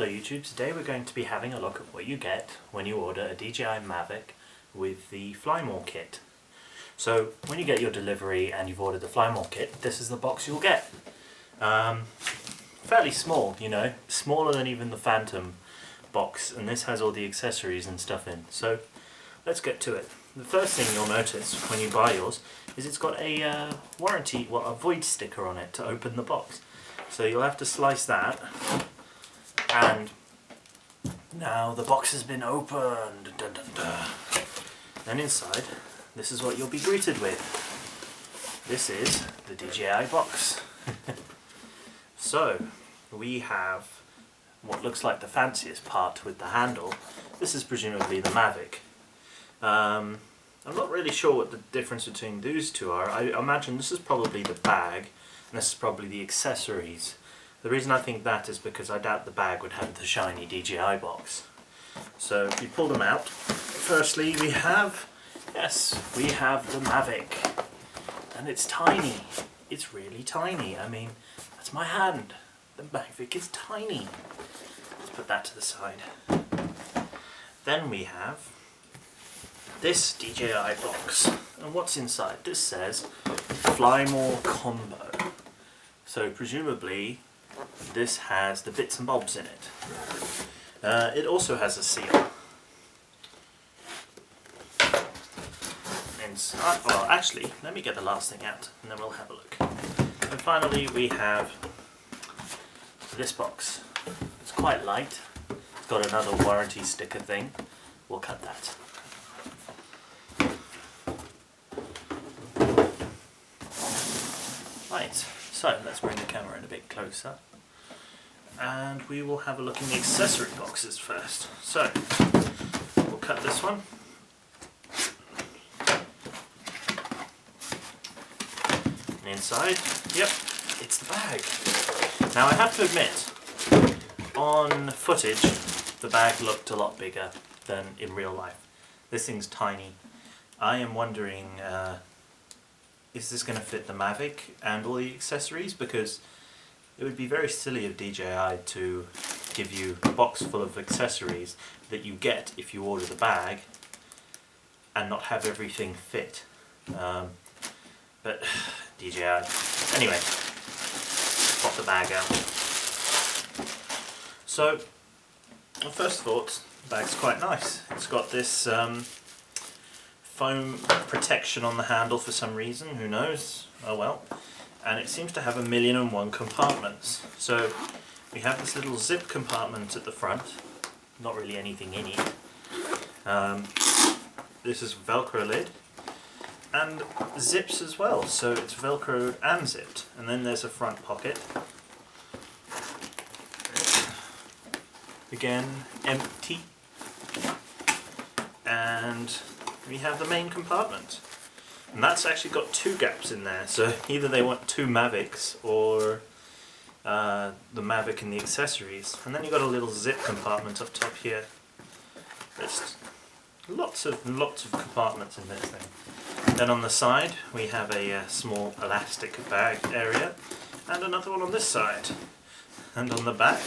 Hello YouTube, today we're going to be having a look at what you get when you order a DJI MAVIC with the Flymore kit. So when you get your delivery and you've ordered the Flymore kit, this is the box you'll get. Fairly small, you know, smaller than even the Phantom box, and this has all the accessories and stuff in. So let's get to it. The first thing you'll notice when you buy yours is it's got a warranty, well, a void sticker on it to open the box. So you'll have to slice that. And now the box has been opened. Dun, dun, dun. And inside, this is what you'll be greeted with. This is the DJI box. So we have what looks like the fanciest part with the handle. This is presumably the MAVIC. I'm not really sure what the difference between those two are. I imagine this is probably the bag and this is probably the accessories. The reason I think that is because I doubt the bag would have the shiny DJI box. So if you pull them out, firstly we have the MAVIC. And it's tiny. It's really tiny. I mean, that's my hand. The MAVIC is tiny. Let's put that to the side. Then we have this DJI box. And what's inside? This says Flymore Combo. So presumably this has the bits and bobs in it. It also has a seal. Inside, well, actually, let me get the last thing out and then we'll have a look. And finally we have this box. It's quite light. It's got another warranty sticker thing. We'll cut that. Right, so let's bring the camera in a bit closer. And we will have a look in the accessory boxes first. So, we'll cut this one. And inside, yep, it's the bag. Now I have to admit, on footage, the bag looked a lot bigger than in real life. This thing's tiny. I am wondering, is this going to fit the MAVIC and all the accessories? Because it would be very silly of DJI to give you a box full of accessories that you get if you order the bag and not have everything fit. But DJI. Anyway, pop the bag out. So, well, first thoughts, the bag's quite nice. It's got this foam protection on the handle for some reason, who knows, oh well. And it seems to have 1,000,001 compartments. So we have this little zip compartment at the front, not really anything in it. This is Velcro lid and zips as well, so it's Velcro and zipped. And then there's a front pocket. Again, empty. And we have the main compartment. And that's actually got 2 gaps in there, so either they want 2 MAVICs or the MAVIC and the accessories. And then you've got a little zip compartment up top here. There's lots of compartments in this thing. Then on the side we have a small elastic bag area and another one on this side. And on the back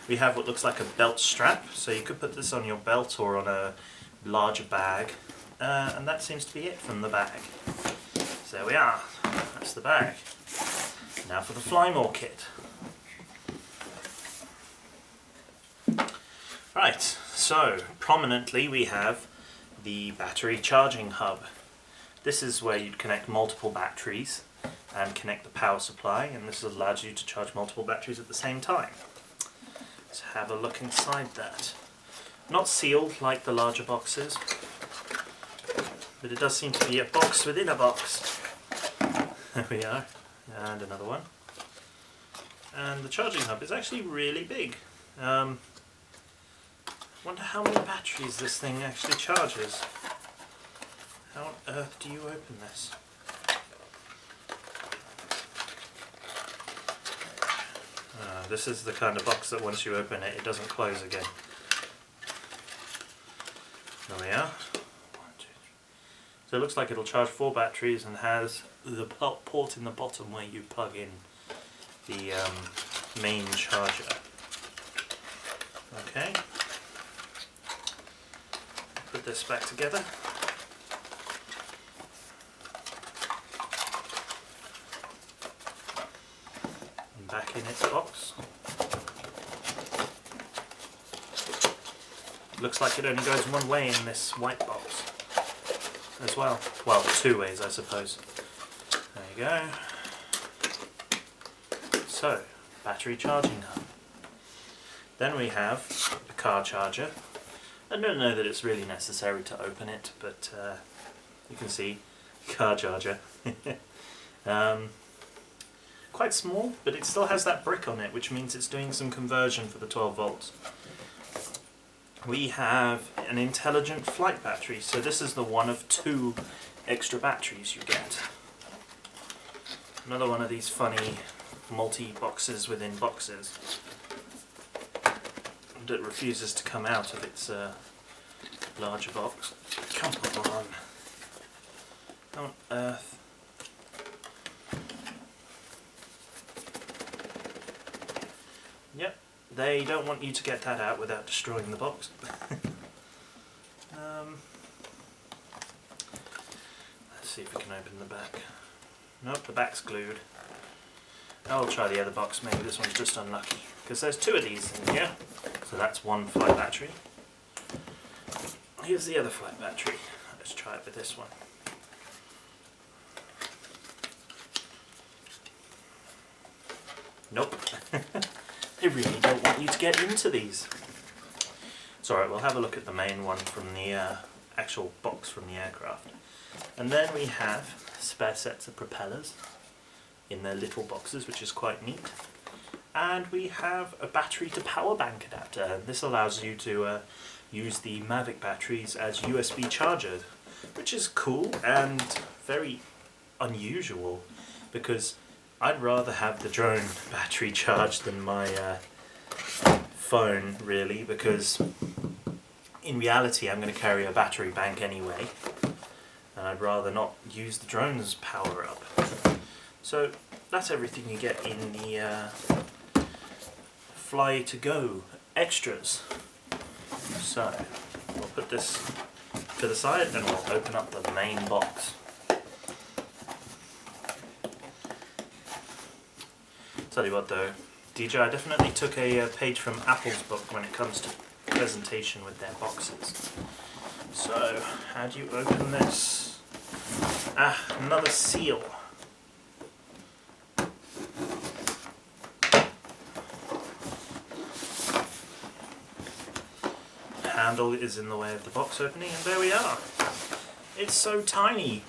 we have what looks like a belt strap, so you could put this on your belt or on a larger bag. And that seems to be it from the bag. So there we are, that's the bag. Now for the Flymore kit. Right, so prominently we have the battery charging hub. This is where you'd connect multiple batteries and connect the power supply, and this allows you to charge multiple batteries at the same time. Let's have a look inside that. Not sealed like the larger boxes, but it does seem to be a box within a box. There we are, and another one. And the charging hub is actually really big. Wonder how many batteries this thing actually charges. How on earth do you open this? This is the kind of box that once you open it, it doesn't close again. There we are. So it looks like it'll charge 4 batteries and has the port in the bottom where you plug in the main charger. Okay. Put this back together. And back in its box. Looks like it only goes one way in this white box as well. Well, two ways I suppose. There you go. So, battery charging hub. Then we have the car charger. I don't know that it's really necessary to open it, but you can see car charger. Quite small, but it still has that brick on it, which means it's doing some conversion for the 12 volts. We have an intelligent flight battery, so this is the one of two extra batteries you get. Another one of these funny multi-boxes within boxes that refuses to come out of its larger box. Come on. How on earth? Yep, they don't want you to get that out without destroying the box. Let's see if we can open the back. Nope, the back's glued. I'll try the other box, maybe this one's just unlucky. Because there's two of these in here. So that's one flight battery. Here's the other flight battery. Let's try it with this one. Nope. They really don't want you to get into these. It's alright, we'll have a look at the main one from the actual box from the aircraft. And then we have spare sets of propellers in their little boxes, which is quite neat. And we have a battery to power bank adapter, and this allows you to use the MAVIC batteries as USB chargers, which is cool and very unusual, because I'd rather have the drone battery charged than my phone, really, because in reality I'm going to carry a battery bank anyway, and I'd rather not use the drone's power up. So that's everything you get in the Fly to Go extras. So we'll put this to the side and we'll open up the main box. Tell you what though, DJI definitely took a page from Apple's book when it comes to presentation with their boxes. So, how do you open this? Ah, another seal. Handle is in the way of the box opening, and there we are. It's so tiny.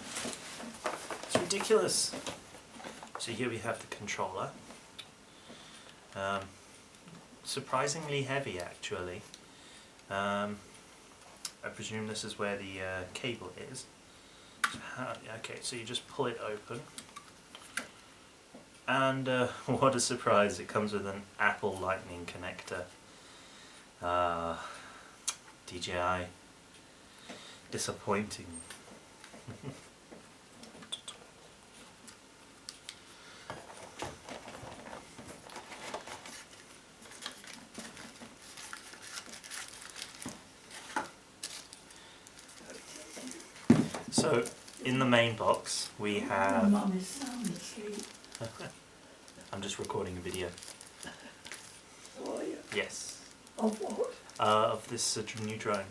It's ridiculous. So here we have the controller. Surprisingly heavy, actually. I presume this is where the cable is. So okay, so you just pull it open. And what a surprise, it comes with an Apple Lightning connector. DJI. Disappointing. So, in the main box we have... Mum is sound asleep. I'm just recording a video. Oh, are you? Yes. Of what? Of this new drone.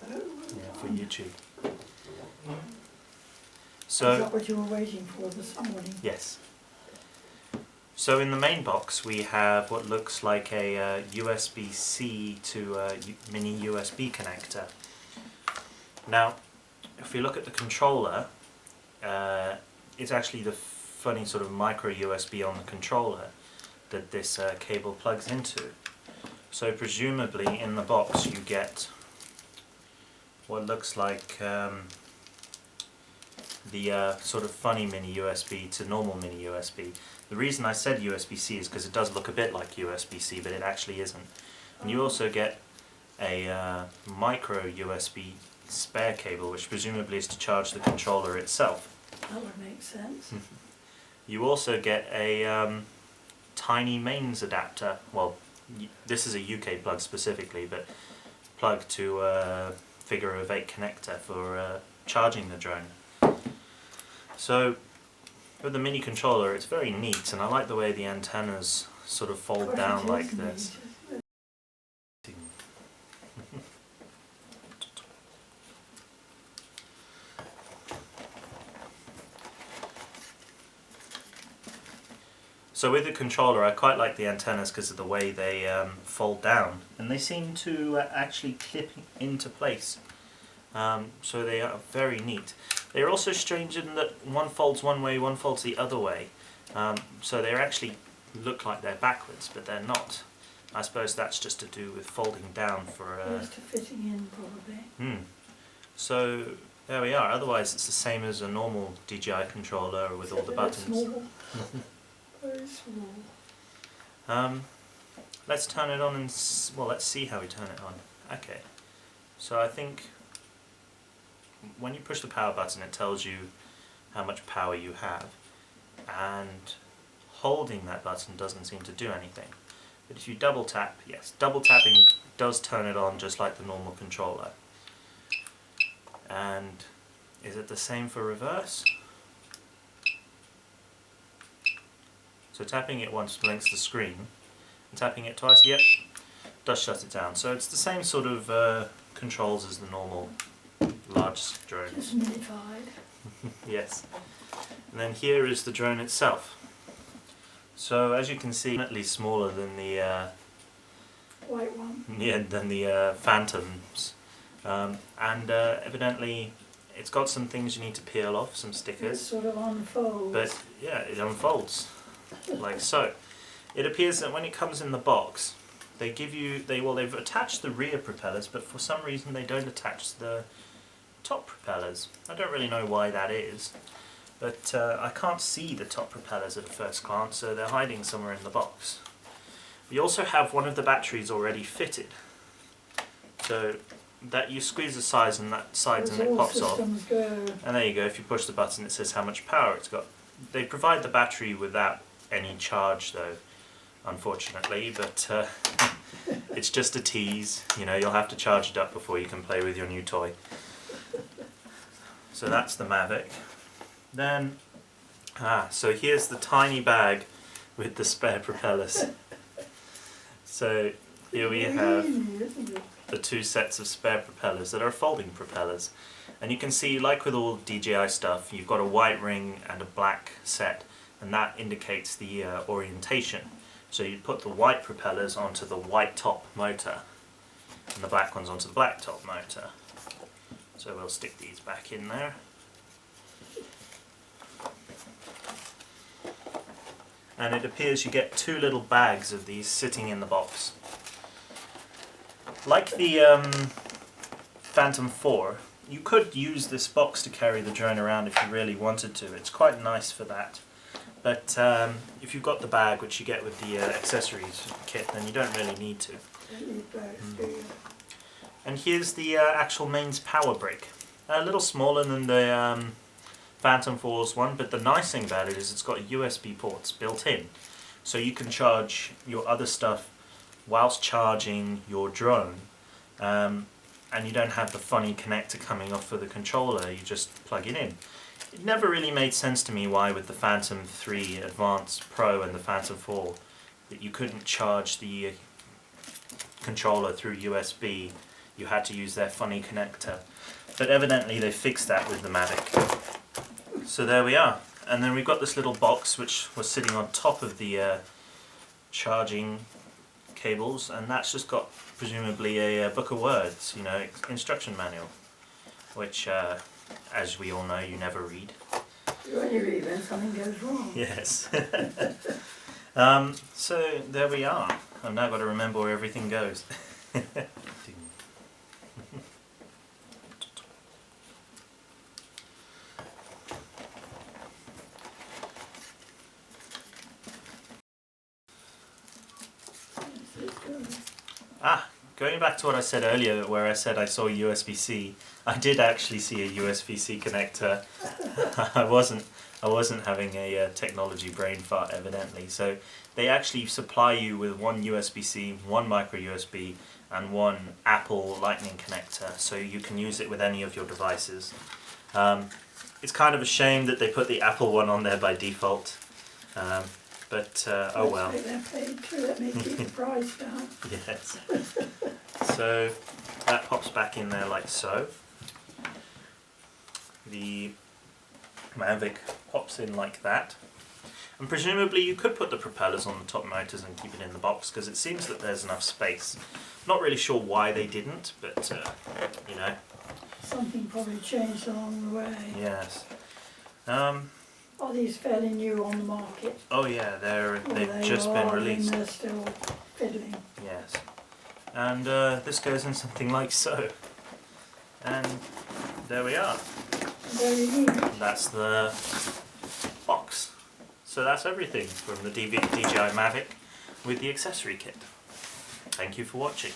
Oh, Yeah, for YouTube. is So, that what you were waiting for this morning? yes. So in the main box we have what looks like a USB-C to mini USB connector. Now, if we look at the controller, it's actually the funny sort of micro USB on the controller that this cable plugs into. So presumably in the box you get what looks like the sort of funny mini USB to normal mini USB. The reason I said USB-C is because it does look a bit like USB-C, but it actually isn't. And you also get a micro USB spare cable, which presumably is to charge the controller itself. That would make sense. You also get a tiny mains adapter, well, this is a UK plug specifically, but plug to a figure of 8 connector for charging the drone. So with the mini controller, it's very neat, and I like the way the antennas sort of fold down like this. So with the controller, I quite like the antennas because of the way they fold down, and they seem to actually clip into place. So they are very neat. They're also strange in that one folds one way, one folds the other way. So they actually look like they're backwards, but they're not. I suppose that's just to do with folding down for... Just to fitting in, probably. So there we are. Otherwise it's the same as a normal DJI controller with all the buttons. Small. Very small. Let's turn it on and... well, let's see how we turn it on. Okay. So I think when you push the power button, it tells you how much power you have, and holding that button doesn't seem to do anything. But if you double tap, yes, double tapping does turn it on just like the normal controller. And is it the same for reverse? So tapping it once blinks the screen, and tapping it twice, yep, does shut it down. So it's the same sort of controls as the normal large drones. Just modified. Yes. And then here is the drone itself. So as you can see, definitely smaller than the White one. than the Phantoms, and evidently it's got some things you need to peel off, some It stickers. sort of unfolds. But yeah, it unfolds like so. It appears that when it comes in the box, they give you they've attached the rear propellers, but for some reason they don't attach the top propellers. I don't really know why that is, but I can't see the top propellers at a first glance, so they're hiding somewhere in the box. We also have one of the batteries already fitted, so that you squeeze the sides and it pops off. Go. And there you go. If you push the button, it says how much power it's got. They provide the battery without any charge, though, unfortunately. But it's just a tease. You know, you'll have to charge it up before you can play with your new toy. So that's the MAVIC. Then, so here's the tiny bag with the spare propellers. So here we have the 2 sets of spare propellers that are folding propellers. And you can see, like with all DJI stuff, you've got a white ring and a black set, and that indicates the orientation. So you put the white propellers onto the white top motor, and the black ones onto the black top motor. So we'll stick these back in there. And it appears you get 2 little bags of these sitting in the box. Like the Phantom 4, you could use this box to carry the drone around if you really wanted to. It's quite nice for that. But if you've got the bag, which you get with the accessories kit, then you don't really need to. And here's the actual mains power brick. A little smaller than the Phantom 4's one, but the nice thing about it is it's got USB ports built in. So you can charge your other stuff whilst charging your drone, and you don't have the funny connector coming off for the controller, you just plug it in. It never really made sense to me why with the Phantom 3 Advanced Pro and the Phantom 4 that you couldn't charge the controller through USB, you had to use their funny connector. But evidently they fixed that with the MAVIC. So there we are. And then we've got this little box which was sitting on top of the charging cables, and that's just got presumably a book of words, you know, instruction manual, which as we all know, you never read. You only read when something goes wrong. Yes. So there we are. I've now got to remember where everything goes. Going back to what I said earlier, where I said I saw USB-C, I did actually see a USB-C connector. I I wasn't having a technology brain fart, evidently. So they actually supply you with one USB-C, one micro USB, and one Apple Lightning connector, so you can use it with any of your devices. It's kind of a shame that they put the Apple one on there by default, but oh well. They're paid too, that may keep the price down. Yes. So that pops back in there like so. The MAVIC pops in like that. And presumably you could put the propellers on the top motors and keep it in the box, because it seems that there's enough space. Not really sure why they didn't, but you know. Something probably changed along the way. Yes. Are these fairly new on the market? Oh yeah, they've just been released. And they're still fiddling. Yes. And this goes in something like so. And there we are. Very neat. That's the box. So that's everything from the DJI MAVIC with the accessory kit. Thank you for watching.